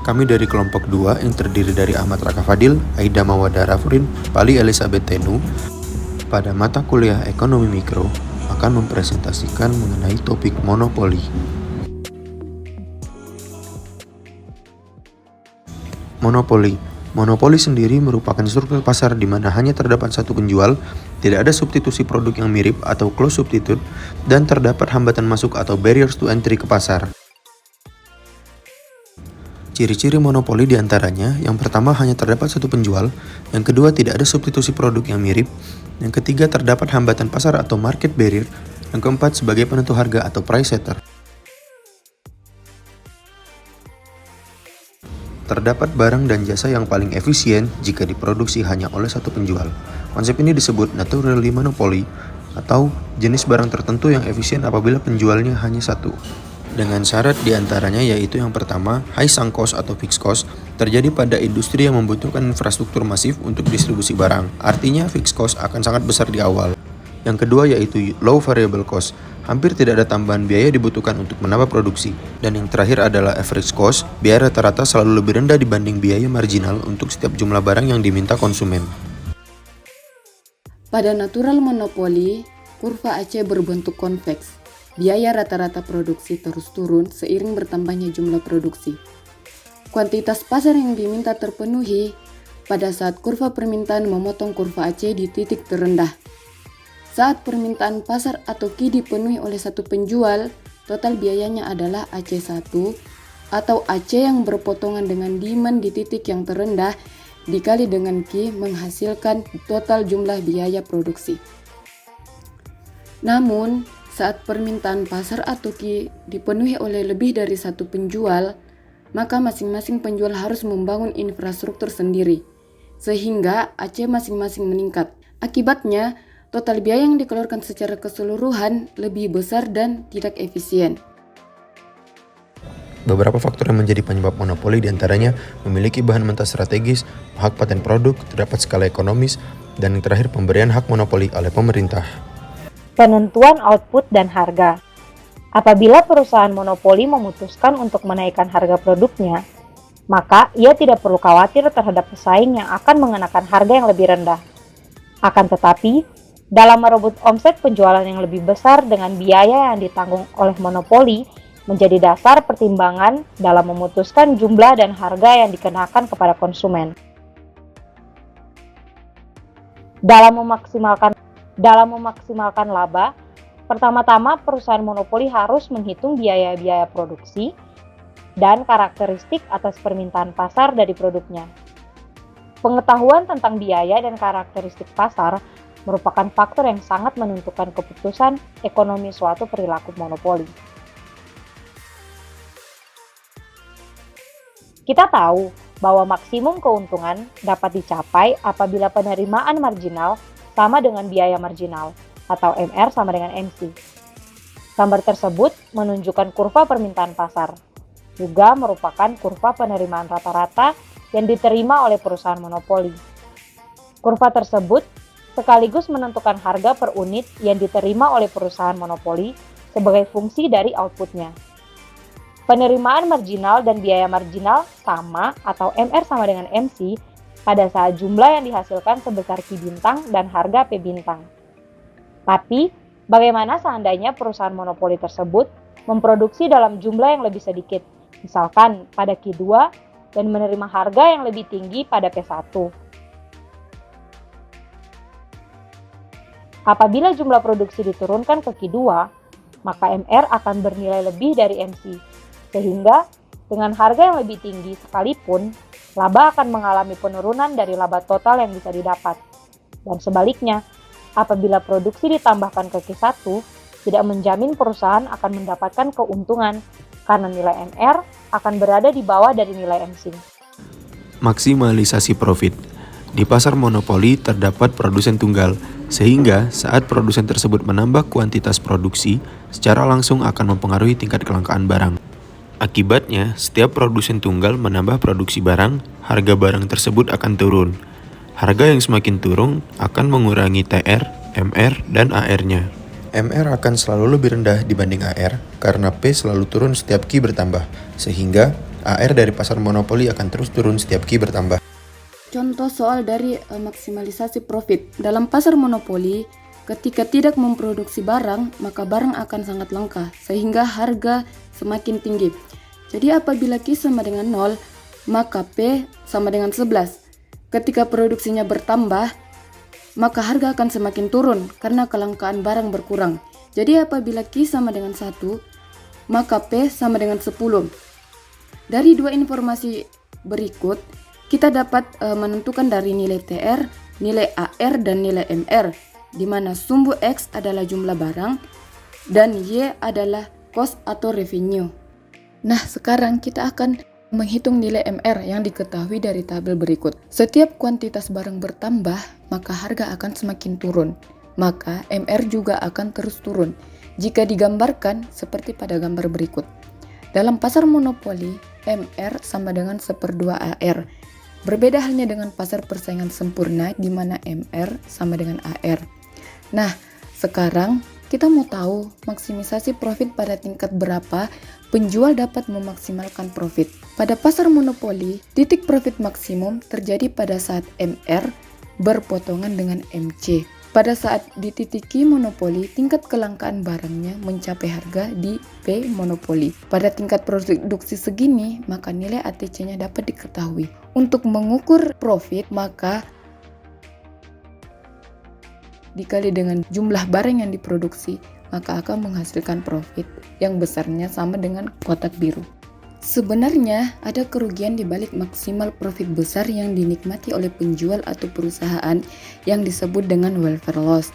Kami dari kelompok 2 yang terdiri dari Ahmad Raka Fadil, Aida Mawada Rafrin, Pali Elizabeth Tenu, pada mata kuliah Ekonomi Mikro akan mempresentasikan mengenai topik monopoli. Monopoli sendiri merupakan struktur pasar di mana hanya terdapat satu penjual, tidak ada substitusi produk yang mirip atau close substitute, dan terdapat hambatan masuk atau barriers to entry ke pasar. Ciri-ciri monopoli diantaranya, yang pertama hanya terdapat satu penjual, yang kedua tidak ada substitusi produk yang mirip, yang ketiga terdapat hambatan pasar atau market barrier, yang keempat sebagai penentu harga atau price setter. Terdapat barang dan jasa yang paling efisien jika diproduksi hanya oleh satu penjual. Konsep ini disebut naturally monopoly atau jenis barang tertentu yang efisien apabila penjualnya hanya satu. Dengan syarat diantaranya yaitu yang pertama, high sunk cost atau fixed cost terjadi pada industri yang membutuhkan infrastruktur masif untuk distribusi barang. Artinya fixed cost akan sangat besar di awal. Yang kedua yaitu low variable cost. Hampir tidak ada tambahan biaya dibutuhkan untuk menambah produksi. Dan yang terakhir adalah average cost. Biaya rata-rata selalu lebih rendah dibanding biaya marginal untuk setiap jumlah barang yang diminta konsumen. Pada natural monopoly, kurva AC berbentuk konveks. Biaya rata-rata produksi terus turun seiring bertambahnya jumlah produksi. Kuantitas pasar yang diminta terpenuhi pada saat kurva permintaan memotong kurva AC di titik terendah. Saat permintaan pasar atau Q dipenuhi oleh satu penjual, total biayanya adalah AC1 atau AC yang berpotongan dengan demand di titik yang terendah dikali dengan Q menghasilkan total jumlah biaya produksi. Namun, saat permintaan pasar atau Q dipenuhi oleh lebih dari satu penjual, maka masing-masing penjual harus membangun infrastruktur sendiri, sehingga AC masing-masing meningkat. Akibatnya, total biaya yang dikeluarkan secara keseluruhan lebih besar dan tidak efisien. Beberapa faktor yang menjadi penyebab monopoli diantaranya memiliki bahan mentah strategis, hak paten produk, terdapat skala ekonomis, dan yang terakhir pemberian hak monopoli oleh pemerintah. Penentuan output dan harga. Apabila perusahaan monopoli memutuskan untuk menaikkan harga produknya, maka ia tidak perlu khawatir terhadap pesaing yang akan mengenakan harga yang lebih rendah. Akan tetapi, dalam merebut omset penjualan yang lebih besar dengan biaya yang ditanggung oleh monopoli menjadi dasar pertimbangan dalam memutuskan jumlah dan harga yang dikenakan kepada konsumen. Dalam memaksimalkan laba, pertama-tama perusahaan monopoli harus menghitung biaya-biaya produksi dan karakteristik atas permintaan pasar dari produknya. Pengetahuan tentang biaya dan karakteristik pasar merupakan faktor yang sangat menentukan keputusan ekonomi suatu perilaku monopoli. Kita tahu bahwa maksimum keuntungan dapat dicapai apabila penerimaan marginal sama dengan biaya marginal, atau MR sama dengan MC. Gambar tersebut menunjukkan kurva permintaan pasar, juga merupakan kurva penerimaan rata-rata yang diterima oleh perusahaan monopoli. Kurva tersebut sekaligus menentukan harga per unit yang diterima oleh perusahaan monopoli sebagai fungsi dari outputnya. Penerimaan marginal dan biaya marginal sama atau MR sama dengan MC pada saat jumlah yang dihasilkan sebesar Q bintang dan harga P bintang. Tapi, bagaimana seandainya perusahaan monopoli tersebut memproduksi dalam jumlah yang lebih sedikit, misalkan pada Q2 dan menerima harga yang lebih tinggi pada P1? Apabila jumlah produksi diturunkan ke Q2, maka MR akan bernilai lebih dari MC, sehingga dengan harga yang lebih tinggi sekalipun, laba akan mengalami penurunan dari laba total yang bisa didapat. Dan sebaliknya, apabila produksi ditambahkan ke Q1, tidak menjamin perusahaan akan mendapatkan keuntungan, karena nilai MR akan berada di bawah dari nilai MC. Maksimalisasi profit. Di pasar monopoli terdapat produsen tunggal, sehingga saat produsen tersebut menambah kuantitas produksi, secara langsung akan mempengaruhi tingkat kelangkaan barang. Akibatnya, setiap produsen tunggal menambah produksi barang, harga barang tersebut akan turun. Harga yang semakin turun akan mengurangi TR, MR, dan AR-nya. MR akan selalu lebih rendah dibanding AR karena P selalu turun setiap Q bertambah, sehingga AR dari pasar monopoli akan terus turun setiap Q bertambah. Contoh soal dari maksimalisasi profit. Dalam pasar monopoli, ketika tidak memproduksi barang, maka barang akan sangat langka, sehingga harga semakin tinggi. Jadi apabila Q sama dengan 0, maka P sama dengan 11. Ketika produksinya bertambah, maka harga akan semakin turun karena kelangkaan barang berkurang. Jadi apabila Q sama dengan 1, maka P sama dengan 10. Dari dua informasi berikut, kita dapat menentukan dari nilai TR, nilai AR, dan nilai MR, di mana sumbu X adalah jumlah barang dan Y adalah cost atau revenue. Nah, sekarang kita akan menghitung nilai MR yang diketahui dari tabel berikut. Setiap kuantitas barang bertambah, maka harga akan semakin turun. Maka MR juga akan terus turun jika digambarkan seperti pada gambar berikut. Dalam pasar monopoli, MR sama dengan 1/2 AR. Berbeda halnya dengan pasar persaingan sempurna di mana MR sama dengan AR. Nah, sekarang kita mau tahu maksimisasi profit pada tingkat berapa penjual dapat memaksimalkan profit. Pada pasar monopoli, titik profit maksimum terjadi pada saat MR berpotongan dengan MC. Pada saat dititiki monopoli, tingkat kelangkaan barangnya mencapai harga di P monopoli. Pada tingkat produksi segini, maka nilai ATC-nya dapat diketahui. Untuk mengukur profit, maka dikali dengan jumlah barang yang diproduksi, maka akan menghasilkan profit yang besarnya sama dengan kotak biru. Sebenarnya ada kerugian di balik maksimal profit besar yang dinikmati oleh penjual atau perusahaan yang disebut dengan welfare loss.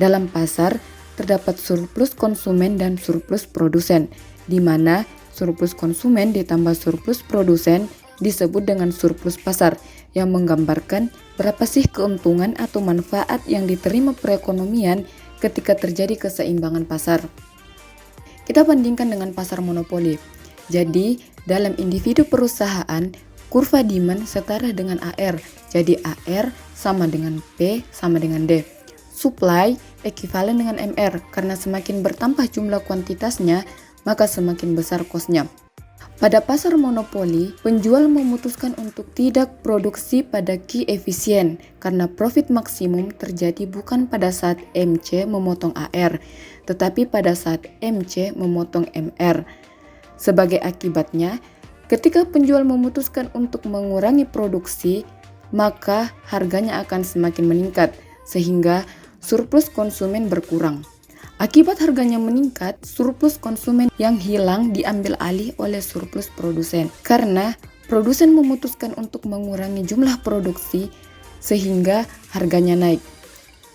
Dalam pasar terdapat surplus konsumen dan surplus produsen, di mana surplus konsumen ditambah surplus produsen disebut dengan surplus pasar, yang menggambarkan berapa sih keuntungan atau manfaat yang diterima perekonomian ketika terjadi keseimbangan pasar. Kita bandingkan dengan pasar monopoli. Jadi, dalam individu perusahaan, kurva demand setara dengan AR. Jadi, AR sama dengan P sama dengan D. Supply ekivalen dengan MR, karena semakin bertambah jumlah kuantitasnya, maka semakin besar cost-nya. Pada pasar monopoli, penjual memutuskan untuk tidak produksi pada Q efisien karena profit maksimum terjadi bukan pada saat MC memotong AR, tetapi pada saat MC memotong MR. Sebagai akibatnya, ketika penjual memutuskan untuk mengurangi produksi, maka harganya akan semakin meningkat sehingga surplus konsumen berkurang. Akibat harganya meningkat, surplus konsumen yang hilang diambil alih oleh surplus produsen. Karena produsen memutuskan untuk mengurangi jumlah produksi sehingga harganya naik.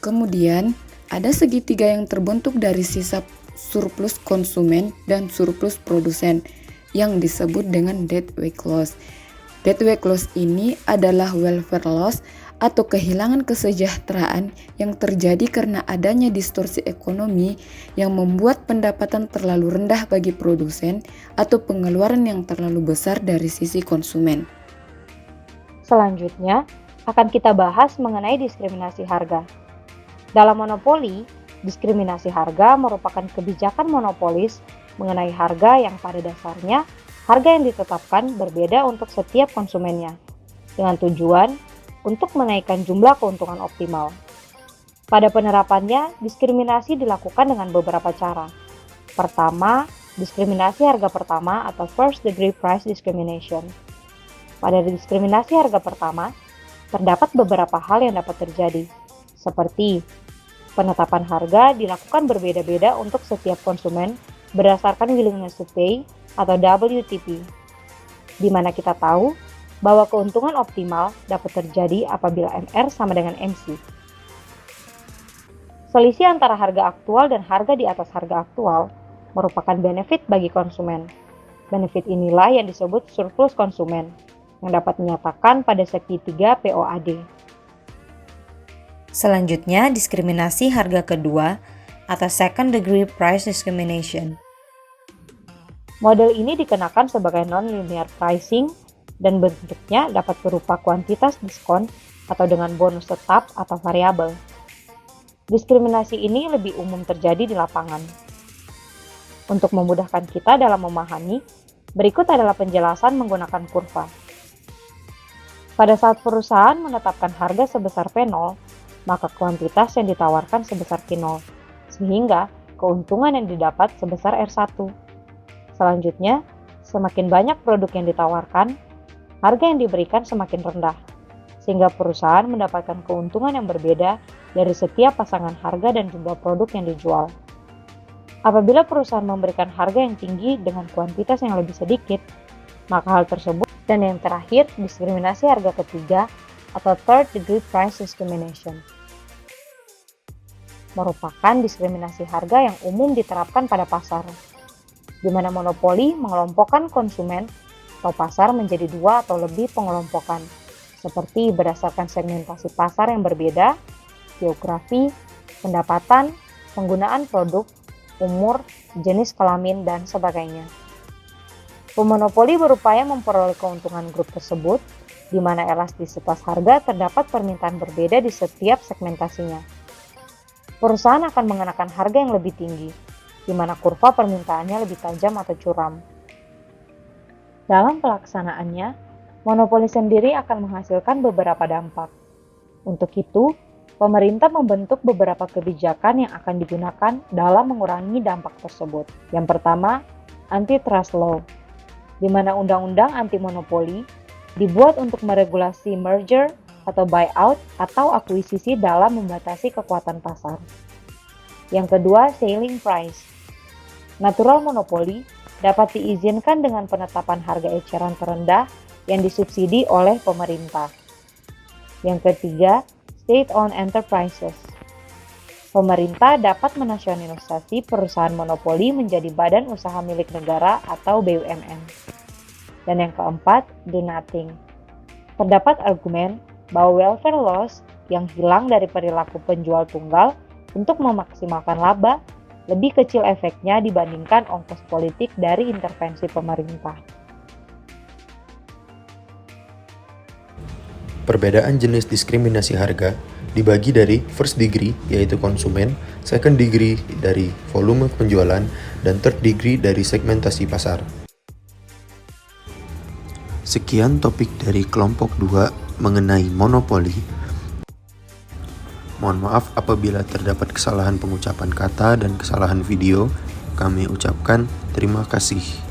Kemudian, ada segitiga yang terbentuk dari sisa surplus konsumen dan surplus produsen yang disebut dengan deadweight loss. Deadweight loss ini adalah welfare loss atau kehilangan kesejahteraan yang terjadi karena adanya distorsi ekonomi yang membuat pendapatan terlalu rendah bagi produsen atau pengeluaran yang terlalu besar dari sisi konsumen. Selanjutnya, akan kita bahas mengenai diskriminasi harga. Dalam monopoli, diskriminasi harga merupakan kebijakan monopolis mengenai harga yang pada dasarnya harga yang ditetapkan berbeda untuk setiap konsumennya, dengan tujuan untuk menaikkan jumlah keuntungan optimal. Pada penerapannya, diskriminasi dilakukan dengan beberapa cara. Pertama, diskriminasi harga pertama atau first degree price discrimination. Pada diskriminasi harga pertama, terdapat beberapa hal yang dapat terjadi, seperti penetapan harga dilakukan berbeda-beda untuk setiap konsumen berdasarkan willingness to pay atau WTP, di mana kita tahu bahwa keuntungan optimal dapat terjadi apabila MR sama dengan MC. Selisih antara harga aktual dan harga di atas harga aktual merupakan benefit bagi konsumen. Benefit inilah yang disebut surplus konsumen, yang dapat dinyatakan pada segitiga POAD. Selanjutnya, diskriminasi harga kedua atau second degree price discrimination. Model ini dikenakan sebagai non-linear pricing dan bentuknya dapat berupa kuantitas diskon atau dengan bonus tetap atau variabel. Diskriminasi ini lebih umum terjadi di lapangan. Untuk memudahkan kita dalam memahami, Berikut adalah penjelasan menggunakan kurva. Pada saat perusahaan menetapkan harga sebesar P0, maka kuantitas yang ditawarkan sebesar Q0, sehingga keuntungan yang didapat sebesar R1. Selanjutnya, semakin banyak produk yang ditawarkan, harga yang diberikan semakin rendah, sehingga perusahaan mendapatkan keuntungan yang berbeda dari setiap pasangan harga dan jumlah produk yang dijual. Apabila perusahaan memberikan harga yang tinggi dengan kuantitas yang lebih sedikit, maka hal tersebut, dan yang terakhir, diskriminasi harga ketiga atau third degree price discrimination, merupakan diskriminasi harga yang umum diterapkan pada pasar, di mana monopoli mengelompokkan konsumen atau pasar menjadi dua atau lebih pengelompokan, seperti berdasarkan segmentasi pasar yang berbeda, geografi, pendapatan, penggunaan produk, umur, jenis kelamin, dan sebagainya. Pemonopoli berupaya memperoleh keuntungan grup tersebut, di mana elastisitas harga terdapat permintaan berbeda di setiap segmentasinya. Perusahaan akan mengenakan harga yang lebih tinggi, di mana kurva permintaannya lebih tajam atau curam. Dalam pelaksanaannya, monopoli sendiri akan menghasilkan beberapa dampak. Untuk itu, pemerintah membentuk beberapa kebijakan yang akan digunakan dalam mengurangi dampak tersebut. Yang pertama, antitrust law, di mana undang-undang anti-monopoli dibuat untuk meregulasi merger atau buyout atau akuisisi dalam membatasi kekuatan pasar. Yang kedua, ceiling price. Natural monopoli dapat diizinkan dengan penetapan harga eceran terendah yang disubsidi oleh pemerintah. Yang ketiga, state-owned enterprises. Pemerintah dapat menasionalisasi perusahaan monopoli menjadi badan usaha milik negara atau BUMN. Dan yang keempat, do nothing. Terdapat argumen bahwa welfare laws yang hilang dari perilaku penjual tunggal untuk memaksimalkan laba lebih kecil efeknya dibandingkan ongkos politik dari intervensi pemerintah. Perbedaan jenis diskriminasi harga dibagi dari first degree yaitu konsumen, second degree dari volume penjualan, dan third degree dari segmentasi pasar. Sekian topik dari kelompok 2 mengenai monopoli. Mohon maaf apabila terdapat kesalahan pengucapan kata dan kesalahan video. Kami ucapkan terima kasih.